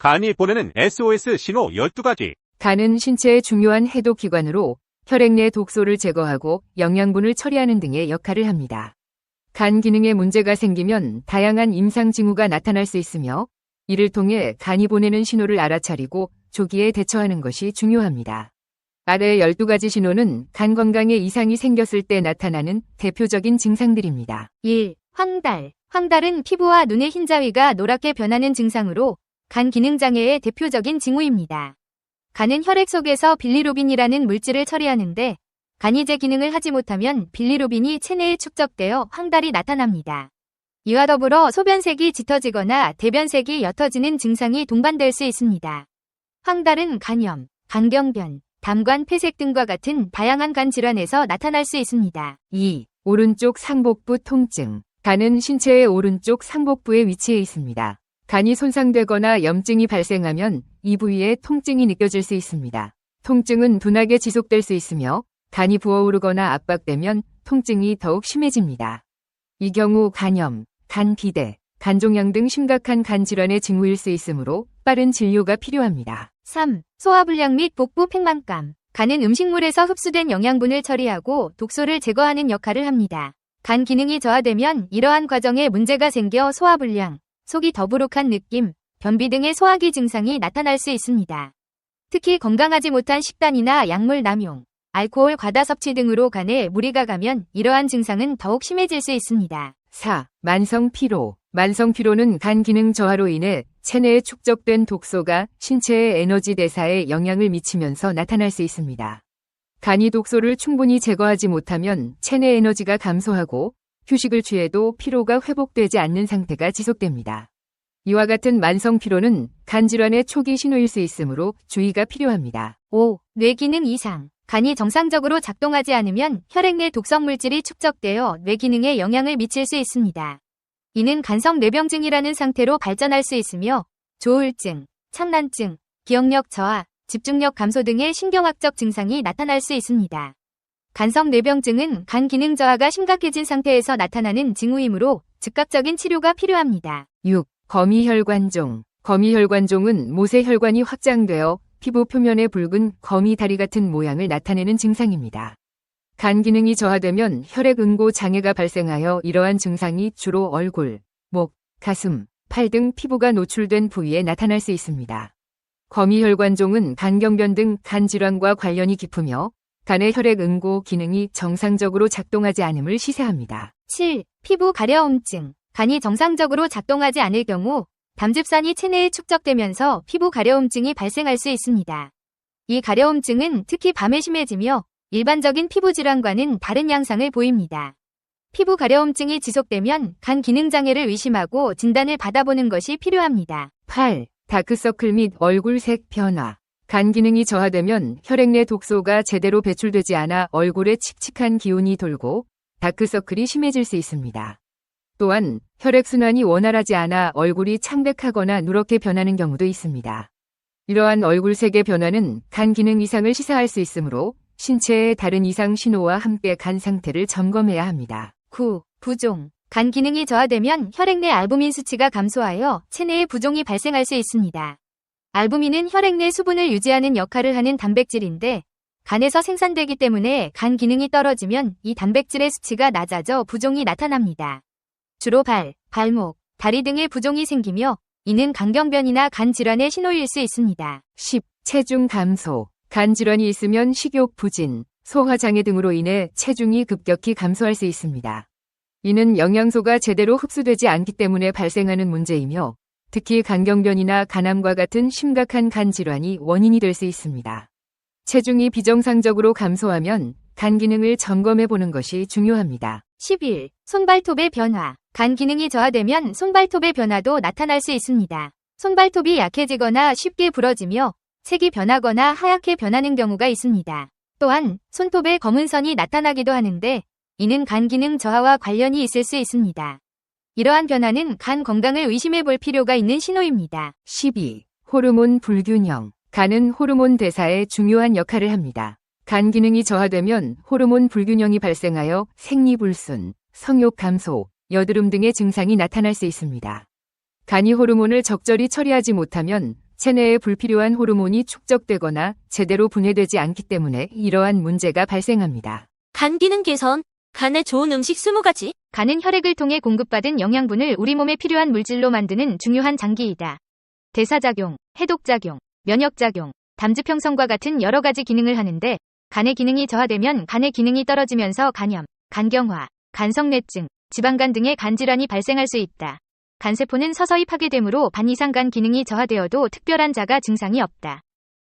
간이 보내는 SOS 신호 12가지. 간은 신체의 중요한 해독기관으로 혈액 내 독소를 제거하고 영양분을 처리하는 등의 역할을 합니다. 간 기능에 문제가 생기면 다양한 임상 징후가 나타날 수 있으며 이를 통해 간이 보내는 신호를 알아차리고 조기에 대처하는 것이 중요합니다. 아래 12가지 신호는 간 건강에 이상이 생겼을 때 나타나는 대표적인 증상들입니다. 1. 황달. 황달은 피부와 눈의 흰자위가 노랗게 변하는 증상으로 간 기능 장애의 대표적인 징후입니다. 간은 혈액 속에서 빌리루빈이라는 물질을 처리하는데 간이 제 기능을 하지 못하면 빌리루빈이 체내에 축적되어 황달이 나타납니다. 이와 더불어 소변색이 짙어지거나 대변색이 옅어지는 증상이 동반될 수 있습니다. 황달은 간염, 간경변, 담관 폐색 등과 같은 다양한 간 질환에서 나타날 수 있습니다. 2. 오른쪽 상복부 통증. 간은 신체의 오른쪽 상복부에 위치해 있습니다. 간이 손상되거나 염증이 발생하면 이 부위에 통증이 느껴질 수 있습니다. 통증은 둔하게 지속될 수 있으며 간이 부어오르거나 압박되면 통증이 더욱 심해집니다. 이 경우 간염, 간비대, 간종양 등 심각한 간 질환의 징후일 수 있으므로 빠른 진료가 필요합니다. 3. 소화불량 및 복부 팽만감. 간은 음식물에서 흡수된 영양분을 처리하고 독소를 제거하는 역할을 합니다. 간 기능이 저하되면 이러한 과정에 문제가 생겨 소화불량, 속이 더부룩한 느낌, 변비 등의 소화기 증상이 나타날 수 있습니다. 특히 건강하지 못한 식단이나 약물 남용, 알코올 과다 섭취 등으로 간에 무리가 가면 이러한 증상은 더욱 심해질 수 있습니다. 4. 만성 피로. 만성 피로는 간 기능 저하로 인해 체내에 축적된 독소가 신체의 에너지 대사에 영향을 미치면서 나타날 수 있습니다. 간이 독소를 충분히 제거하지 못하면 체내 에너지가 감소하고 휴식을 취해도 피로가 회복되지 않는 상태가 지속됩니다. 이와 같은 만성 피로는 간 질환의 초기 신호일 수 있으므로 주의가 필요합니다. 5. 뇌 기능 이상. 간이 정상적으로 작동하지 않으면 혈액 내 독성 물질이 축적되어 뇌 기능에 영향을 미칠 수 있습니다. 이는 간성 뇌병증이라는 상태로 발전할 수 있으며 조울증, 참란증, 기억력 저하, 집중력 감소 등의 신경학적 증상이 나타날 수 있습니다. 간성 뇌병증은 간 기능 저하가 심각해진 상태에서 나타나는 징후이므로 즉각적인 치료가 필요합니다. 6. 거미혈관종. 거미혈관종은 모세혈관이 확장되어 피부 표면에 붉은 거미 다리 같은 모양을 나타내는 증상입니다. 간 기능이 저하되면 혈액 응고 장애가 발생하여 이러한 증상이 주로 얼굴, 목, 가슴, 팔 등 피부가 노출된 부위에 나타날 수 있습니다. 거미혈관종은 간경변 등 간 질환과 관련이 깊으며 간의 혈액 응고 기능이 정상적으로 작동하지 않음을 시사합니다. 7. 피부 가려움증. 간이 정상적으로 작동하지 않을 경우 담즙산이 체내에 축적되면서 피부 가려움증이 발생할 수 있습니다. 이 가려움증은 특히 밤에 심해지며 일반적인 피부 질환과는 다른 양상을 보입니다. 피부 가려움증이 지속되면 간 기능 장애를 의심하고 진단을 받아보는 것이 필요합니다. 8. 다크서클 및 얼굴색 변화. 간 기능이 저하되면 혈액 내 독소가 제대로 배출되지 않아 얼굴에 칙칙한 기운이 돌고 다크서클이 심해질 수 있습니다. 또한 혈액순환이 원활하지 않아 얼굴이 창백하거나 누렇게 변하는 경우도 있습니다. 이러한 얼굴색의 변화는 간 기능 이상을 시사할 수 있으므로 신체의 다른 이상 신호와 함께 간 상태를 점검해야 합니다. 9. 부종. 간 기능이 저하되면 혈액 내 알부민 수치가 감소하여 체내에 부종이 발생할 수 있습니다. 알부민은 혈액 내 수분을 유지하는 역할을 하는 단백질인데 간에서 생산되기 때문에 간 기능이 떨어지면 이 단백질의 수치가 낮아져 부종이 나타납니다. 주로 발, 발목, 다리 등의 부종이 생기며 이는 간경변이나 간 질환의 신호일 수 있습니다. 10. 체중 감소. 간 질환이 있으면 식욕 부진, 소화장애 등으로 인해 체중이 급격히 감소할 수 있습니다. 이는 영양소가 제대로 흡수되지 않기 때문에 발생하는 문제이며 특히 간경변이나 간암과 같은 심각한 간 질환이 원인이 될 수 있습니다. 체중이 비정상적으로 감소하면 간 기능을 점검해 보는 것이 중요합니다. 11. 손발톱의 변화. 간 기능이 저하되면 손발톱의 변화도 나타날 수 있습니다. 손발톱이 약해지거나 쉽게 부러지며 색이 변하거나 하얗게 변하는 경우가 있습니다. 또한 손톱에 검은 선이 나타나기도 하는데 이는 간 기능 저하와 관련이 있을 수 있습니다. 이러한 변화는 간 건강을 의심해 볼 필요가 있는 신호입니다. 12. 호르몬 불균형. 간은 호르몬 대사에 중요한 역할을 합니다. 간 기능이 저하되면 호르몬 불균형이 발생하여 생리불순, 성욕 감소, 여드름 등의 증상이 나타날 수 있습니다. 간이 호르몬을 적절히 처리하지 못하면 체내에 불필요한 호르몬이 축적되거나 제대로 분해되지 않기 때문에 이러한 문제가 발생합니다. 간 기능 개선, 간에 좋은 음식 20가지. 간은 혈액을 통해 공급받은 영양분을 우리 몸에 필요한 물질로 만드는 중요한 장기이다. 대사작용, 해독작용, 면역작용, 담즙 형성과 같은 여러 가지 기능을 하는데 간의 기능이 저하되면 간의 기능이 떨어지면서 간염, 간경화, 간성뇌증, 지방간 등의 간질환이 발생할 수 있다. 간세포는 서서히 파괴되므로 반 이상 간 기능이 저하되어도 특별한 자가 증상이 없다.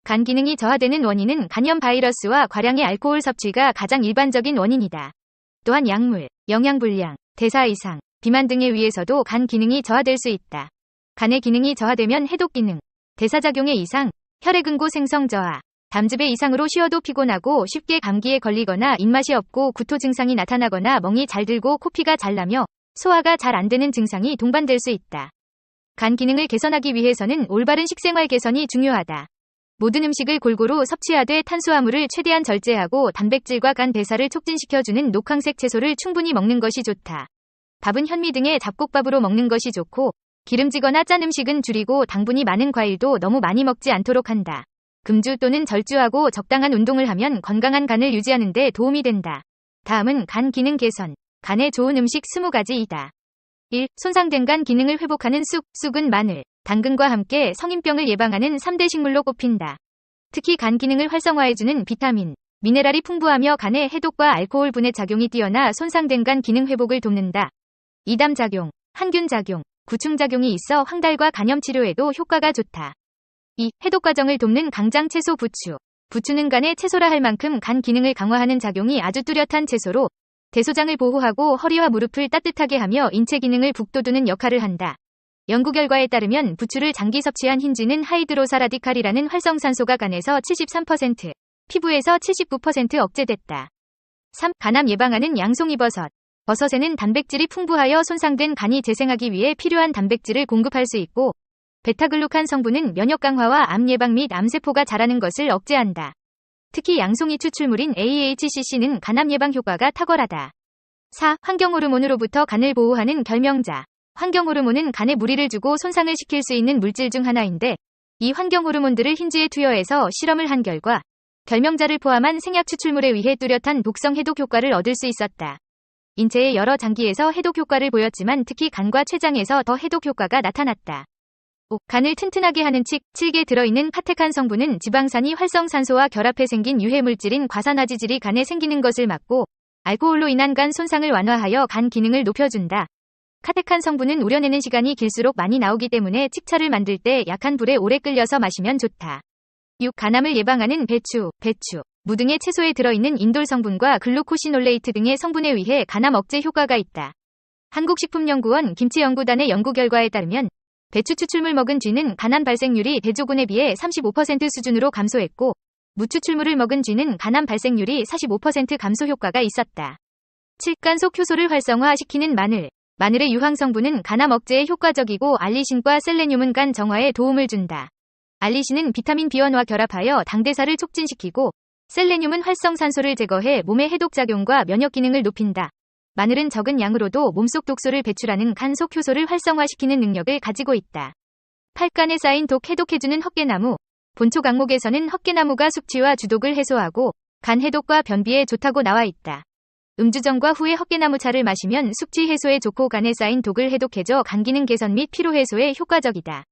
간 기능이 저하되는 원인은 간염 바이러스와 과량의 알코올 섭취가 가장 일반적인 원인이다. 또한 약물, 영양불량, 대사 이상, 비만 등에 의해서도 간 기능이 저하될 수 있다. 간의 기능이 저하되면 해독 기능, 대사작용의 이상, 혈액응고 생성 저하, 담즙의 이상으로 쉬어도 피곤하고 쉽게 감기에 걸리거나 입맛이 없고 구토 증상이 나타나거나 멍이 잘 들고 코피가 잘 나며 소화가 잘 안 되는 증상이 동반될 수 있다. 간 기능을 개선하기 위해서는 올바른 식생활 개선이 중요하다. 모든 음식을 골고루 섭취하되 탄수화물을 최대한 절제하고 단백질과 간 대사를 촉진시켜주는 녹황색 채소를 충분히 먹는 것이 좋다. 밥은 현미 등의 잡곡밥으로 먹는 것이 좋고 기름지거나 짠 음식은 줄이고 당분이 많은 과일도 너무 많이 먹지 않도록 한다. 금주 또는 절주하고 적당한 운동을 하면 건강한 간을 유지하는 데 도움이 된다. 다음은 간 기능 개선, 간에 좋은 음식 20가지이다. 1. 손상된 간 기능을 회복하는 쑥. 쑥은 마늘, 당근과 함께 성인병을 예방하는 3대 식물로 꼽힌다. 특히 간 기능을 활성화해주는 비타민, 미네랄이 풍부하며 간의 해독과 알코올 분해 작용이 뛰어나 손상된 간 기능 회복을 돕는다. 이담작용, 항균작용, 구충작용이 있어 황달과 간염 치료에도 효과가 좋다. 2. 해독 과정을 돕는 강장 채소 부추. 부추는 간의 채소라 할 만큼 간 기능을 강화하는 작용이 아주 뚜렷한 채소로 대소장을 보호하고 허리와 무릎을 따뜻하게 하며 인체 기능을 북돋우는 역할을 한다. 연구 결과에 따르면 부추를 장기 섭취한 흰쥐는 하이드로사 라디칼이라는 활성산소가 간에서 73%, 피부에서 79% 억제됐다. 3. 간암 예방하는 양송이버섯. 버섯에는 단백질이 풍부하여 손상된 간이 재생하기 위해 필요한 단백질을 공급할 수 있고 베타글루칸 성분은 면역 강화와 암 예방 및 암세포가 자라는 것을 억제한다. 특히 양송이 추출물인 AHCC는 간암 예방 효과가 탁월하다. 4. 환경호르몬으로부터 간을 보호하는 결명자. 환경호르몬은 간에 무리를 주고 손상을 시킬 수 있는 물질 중 하나인데 이 환경호르몬들을 흰쥐에 투여해서 실험을 한 결과 결명자를 포함한 생약 추출물에 의해 뚜렷한 독성 해독 효과를 얻을 수 있었다. 인체의 여러 장기에서 해독 효과를 보였지만 특히 간과 췌장에서 더 해독 효과가 나타났다. 5. 간을 튼튼하게 하는 칡에 들어있는 카테칸 성분은 지방산이 활성산소와 결합해 생긴 유해물질인 과산화지질이 간에 생기는 것을 막고 알코올로 인한 간 손상을 완화하여 간 기능을 높여준다. 카테칸 성분은 우려내는 시간이 길수록 많이 나오기 때문에 칡차를 만들 때 약한 불에 오래 끓여서 마시면 좋다. 6. 간암을 예방하는 배추, 무 등의 채소에 들어있는 인돌 성분과 글루코시놀레이트 등의 성분에 의해 간암 억제 효과가 있다. 한국식품연구원 김치연구단의 연구 결과에 따르면 배추 추출물 먹은 쥐는 간암 발생률이 대조군에 비해 35% 수준으로 감소했고 무 추출물을 먹은 쥐는 간암 발생률이 45% 감소 효과가 있었다. 7. 간 속 효소를 활성화시키는 마늘. 마늘의 유황 성분은 간암 억제에 효과적이고 알리신과 셀레늄은 간 정화에 도움을 준다. 알리신은 비타민 B1와 결합하여 당대사를 촉진시키고 셀레늄은 활성산소를 제거해 몸의 해독작용과 면역 기능을 높인다. 마늘은 적은 양으로도 몸속 독소를 배출하는 간 속 효소를 활성화시키는 능력을 가지고 있다. 8. 간에 쌓인 독 해독해주는 헛개나무. 본초 강목에서는 헛개나무가 숙취와 주독을 해소하고 간 해독과 변비에 좋다고 나와 있다. 음주 전과 후에 헛개나무 차를 마시면 숙취 해소에 좋고 간에 쌓인 독을 해독해줘 간 기능 개선 및 피로 해소에 효과적이다.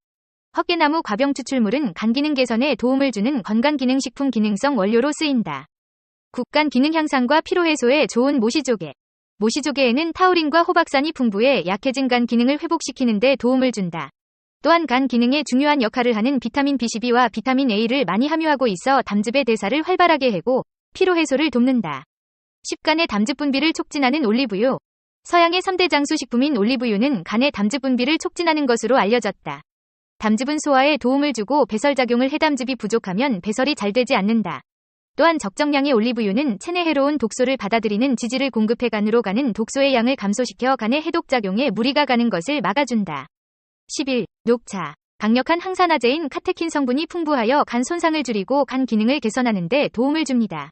헛개나무 과병 추출물은 간 기능 개선에 도움을 주는 건강기능식품 기능성 원료로 쓰인다. 9. 간 기능 향상과 피로 해소에 좋은 모시조개. 모시조개에는 타우린과 호박산이 풍부해 약해진 간 기능을 회복시키는 데 도움을 준다. 또한 간 기능에 중요한 역할을 하는 비타민 B12와 비타민 A를 많이 함유하고 있어 담즙의 대사를 활발하게 해고 피로 해소를 돕는다. 10. 간의 담즙 분비를 촉진하는 올리브유. 서양의 3대 장수 식품인 올리브유는 간의 담즙 분비를 촉진하는 것으로 알려졌다. 담즙은 소화에 도움을 주고 배설작용을 해 담즙이 부족하면 배설이 잘 되지 않는다. 또한 적정량의 올리브유는 체내 해로운 독소를 받아들이는 지질을 공급해 간으로 가는 독소의 양을 감소시켜 간의 해독작용에 무리가 가는 것을 막아준다. 11. 녹차. 강력한 항산화제인 카테킨 성분이 풍부하여 간 손상을 줄이고 간 기능을 개선하는 데 도움을 줍니다.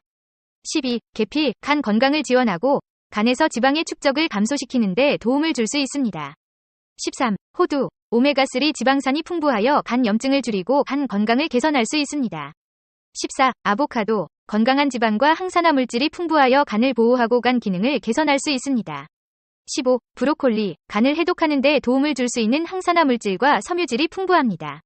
12. 계피. 간 건강을 지원하고 간에서 지방의 축적을 감소시키는 데 도움을 줄 수 있습니다. 13. 호두. 오메가3 지방산이 풍부하여 간 염증을 줄이고 간 건강을 개선할 수 있습니다. 14. 아보카도. 건강한 지방과 항산화 물질이 풍부하여 간을 보호하고 간 기능을 개선할 수 있습니다. 15. 브로콜리. 간을 해독하는 데 도움을 줄 수 있는 항산화 물질과 섬유질이 풍부합니다.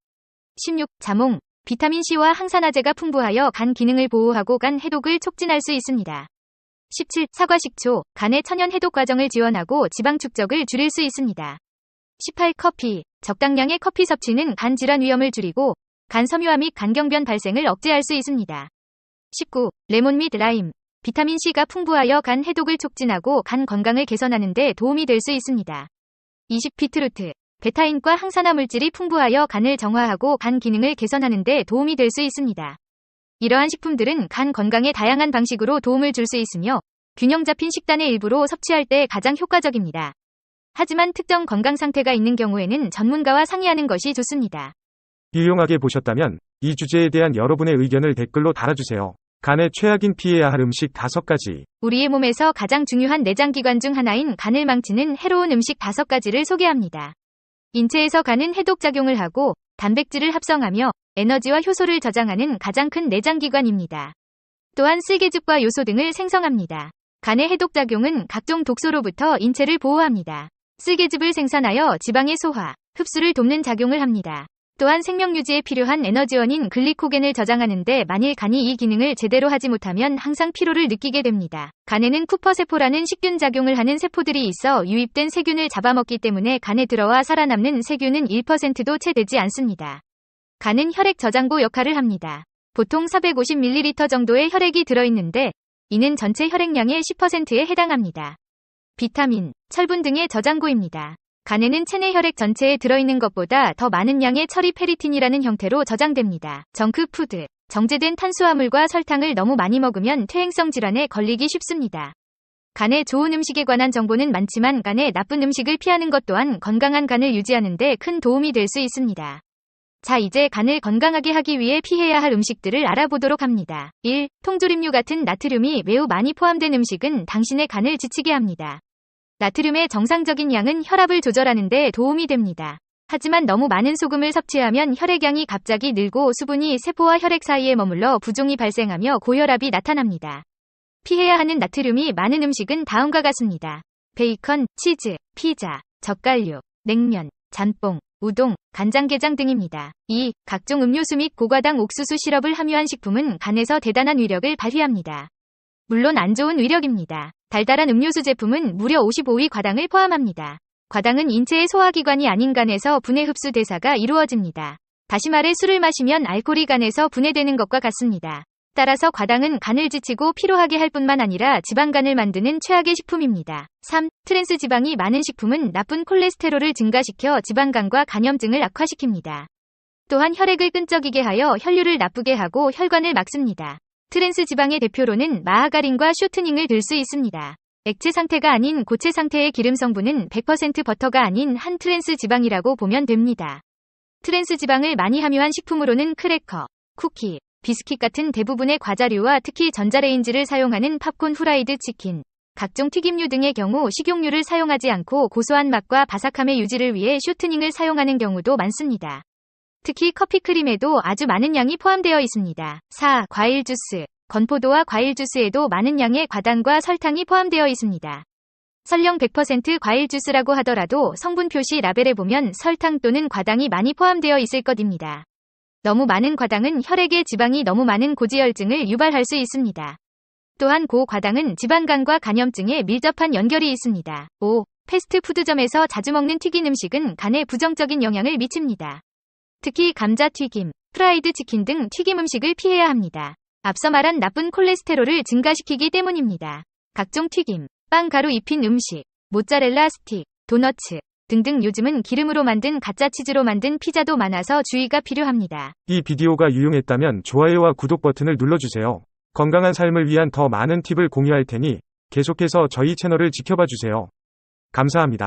16. 자몽. 비타민C와 항산화제가 풍부하여 간 기능을 보호하고 간 해독을 촉진할 수 있습니다. 17. 사과 식초. 간의 천연 해독 과정을 지원하고 지방 축적을 줄일 수 있습니다. 18. 커피. 적당량의 커피 섭취는 간 질환 위험을 줄이고 간 섬유화 및 간경변 발생을 억제할 수 있습니다. 19. 레몬 및 라임. 비타민C가 풍부하여 간 해독을 촉진하고 간 건강을 개선하는 데 도움이 될 수 있습니다. 20. 비트루트. 베타인과 항산화 물질이 풍부하여 간을 정화하고 간 기능을 개선하는 데 도움이 될 수 있습니다. 이러한 식품들은 간 건강에 다양한 방식으로 도움을 줄 수 있으며 균형 잡힌 식단의 일부로 섭취할 때 가장 효과적입니다. 하지만 특정 건강 상태가 있는 경우에는 전문가와 상의하는 것이 좋습니다. 유용하게 보셨다면 이 주제에 대한 여러분의 의견을 댓글로 달아주세요. 간에 최악인 피해야 할 음식 5가지. 우리의 몸에서 가장 중요한 내장기관 중 하나인 간을 망치는 해로운 음식 5가지를 소개합니다. 인체에서 간은 해독작용을 하고 단백질을 합성하며 에너지와 효소를 저장하는 가장 큰 내장기관입니다. 또한 쓸개즙과 요소 등을 생성합니다. 간의 해독작용은 각종 독소로부터 인체를 보호합니다. 쓸개즙을 생산하여 지방의 소화, 흡수를 돕는 작용을 합니다. 또한 생명유지에 필요한 에너지원인 글리코겐을 저장하는데 만일 간이 이 기능을 제대로 하지 못하면 항상 피로를 느끼게 됩니다. 간에는 쿠퍼세포라는 식균 작용을 하는 세포들이 있어 유입된 세균을 잡아먹기 때문에 간에 들어와 살아남는 세균은 1%도 채 되지 않습니다. 간은 혈액 저장고 역할을 합니다. 보통 450ml 정도의 혈액이 들어있는데 이는 전체 혈액량의 10%에 해당합니다. 비타민, 철분 등의 저장고입니다. 간에는 체내 혈액 전체에 들어있는 것보다 더 많은 양의 철이 페리틴이라는 형태로 저장됩니다. 정크푸드, 정제된 탄수화물과 설탕을 너무 많이 먹으면 퇴행성 질환에 걸리기 쉽습니다. 간에 좋은 음식에 관한 정보는 많지만 간에 나쁜 음식을 피하는 것 또한 건강한 간을 유지하는 데 큰 도움이 될 수 있습니다. 자, 이제 간을 건강하게 하기 위해 피해야 할 음식들을 알아보도록 합니다. 1. 통조림류 같은 나트륨이 매우 많이 포함된 음식은 당신의 간을 지치게 합니다. 나트륨의 정상적인 양은 혈압을 조절하는 데 도움이 됩니다. 하지만 너무 많은 소금을 섭취하면 혈액량이 갑자기 늘고 수분이 세포와 혈액 사이에 머물러 부종이 발생하며 고혈압이 나타납니다. 피해야 하는 나트륨이 많은 음식은 다음과 같습니다. 베이컨, 치즈, 피자, 젓갈류, 냉면, 짬뽕, 우동, 간장게장 등입니다. 2. 각종 음료수 및 고과당 옥수수 시럽을 함유한 식품은 간에서 대단한 위력을 발휘합니다. 물론 안 좋은 위력입니다. 달달한 음료수 제품은 무려 55위 과당을 포함합니다. 과당은 인체의 소화기관이 아닌 간에서 분해 흡수 대사가 이루어집니다. 다시 말해 술을 마시면 알코올이 간에서 분해되는 것과 같습니다. 따라서 과당은 간을 지치고 피로하게 할 뿐만 아니라 지방간을 만드는 최악의 식품입니다. 3. 트랜스 지방이 많은 식품은 나쁜 콜레스테롤을 증가시켜 지방간과 간염증을 악화시킵니다. 또한 혈액을 끈적이게 하여 혈류를 나쁘게 하고 혈관을 막습니다. 트랜스 지방의 대표로는 마하가린과 쇼트닝을 들 수 있습니다. 액체 상태가 아닌 고체 상태의 기름 성분은 100% 버터가 아닌 한 트랜스 지방이라고 보면 됩니다. 트랜스 지방을 많이 함유한 식품으로는 크래커, 쿠키, 비스킷 같은 대부분의 과자류와 특히 전자레인지를 사용하는 팝콘 후라이드 치킨, 각종 튀김류 등의 경우 식용유를 사용하지 않고 고소한 맛과 바삭함의 유지를 위해 쇼트닝을 사용하는 경우도 많습니다. 특히 커피크림에도 아주 많은 양이 포함되어 있습니다. 4. 과일 주스. 건포도와 과일 주스에도 많은 양의 과당과 설탕이 포함되어 있습니다. 설령 100% 과일 주스라고 하더라도 성분 표시 라벨에 보면 설탕 또는 과당이 많이 포함되어 있을 것입니다. 너무 많은 과당은 혈액에 지방이 너무 많은 고지혈증을 유발할 수 있습니다. 또한 고과당은 지방간과 간염증에 밀접한 연결이 있습니다. 5. 패스트푸드점에서 자주 먹는 튀긴 음식은 간에 부정적인 영향을 미칩니다. 특히 감자튀김, 프라이드 치킨 등 튀김 음식을 피해야 합니다. 앞서 말한 나쁜 콜레스테롤을 증가시키기 때문입니다. 각종 튀김, 빵 가루 입힌 음식, 모짜렐라 스틱, 도너츠 등등 요즘은 기름으로 만든 가짜 치즈로 만든 피자도 많아서 주의가 필요합니다. 이 비디오가 유용했다면 좋아요와 구독 버튼을 눌러주세요. 건강한 삶을 위한 더 많은 팁을 공유할 테니 계속해서 저희 채널을 지켜봐 주세요. 감사합니다.